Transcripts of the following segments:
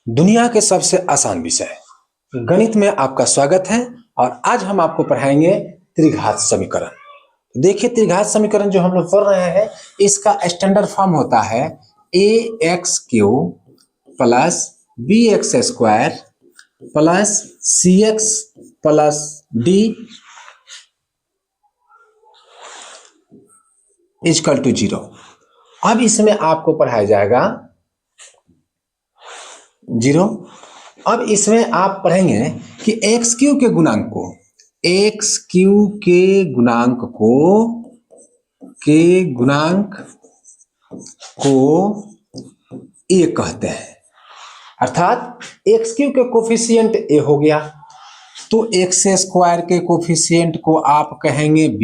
दुनिया के सबसे आसान विषय गणित में आपका स्वागत है। और आज हम आपको पढ़ाएंगे त्रिघात समीकरण। देखिए, त्रिघात समीकरण जो हम लोग पढ़ रहे हैं इसका स्टैंडर्ड फॉर्म होता है ax³ plus bx² plus cx plus d equal to 0। अब इसमें आपको पढ़ाया जाएगा 0। अब इसमें आप पढ़ेंगे कि x³ के गुणांक को a कहते हैं, अर्थात x³ के कोफिशिएंट a हो गया तो x² के कोफिशिएंट को आप कहेंगे b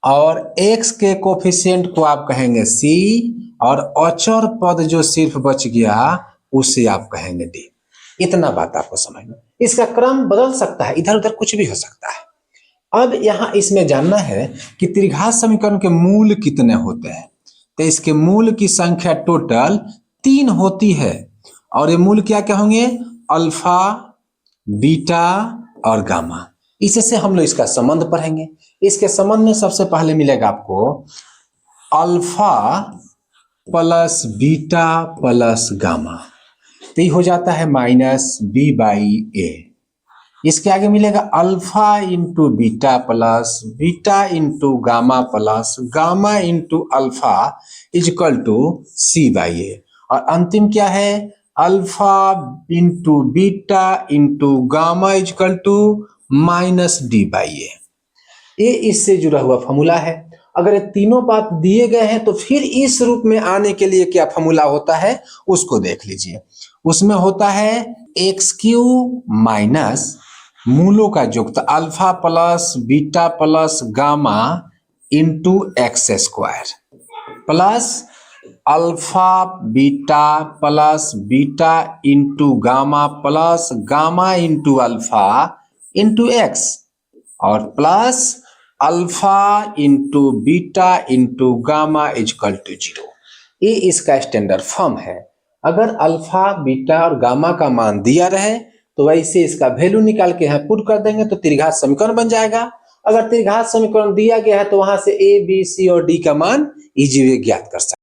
और x के कोफिशिएंट को आप कहेंगे c और अचर पद जो सिर्फ बच गया उसे आप कहेंगे d। इतना बात आपको समझना। इसका क्रम बदल सकता है, इधर उधर कुछ भी हो सकता है। अब यहाँ इसमें जानना है कि त्रिघात समीकरण के मूल कितने होते हैं। तो इसके मूल की संख्या टोटल 3 होती है और ये मूल क्या क्या होंगे? अल्फा, बीटा और गामा। इससे हम लोग इसका संबंध पढ़ेंगे। इसके संबंध में सबसे पहले मिलेगा आपको alpha plus beta plus gamma, तो ये हो जाता है -b/a। इसके आगे मिलेगा alpha into beta plus beta into gamma plus gamma into alpha equal to c/a। और अंतिम क्या है? Alpha into beta into gamma equal to -d/a। ये इससे जुड़ा हुआ फॉर्मूला है। अगर ये तीनों बात दिए गए हैं तो फिर इस रूप में आने के लिए क्या फॉर्मूला होता है उसको देख लीजिए। उसमें होता है x³ माइनस मूलों का योग, तो alpha plus beta plus gamma into x² plus alpha beta plus beta into gamma plus gamma into alpha into x और plus alpha into beta into gamma equal to 0। ये इसका स्टैंडर्ड फॉर्म है। अगर alpha beta और gamma का मान दिया रहे तो वैसे इसका वैल्यू निकाल के यहाँ पुट कर देंगे तो त्रिघात समीकरण बन जाएगा। अगर त्रिघात समीकरण दिया गया है तो वहां से a b c और d का मान इजीली ज्ञात कर सकते हैं।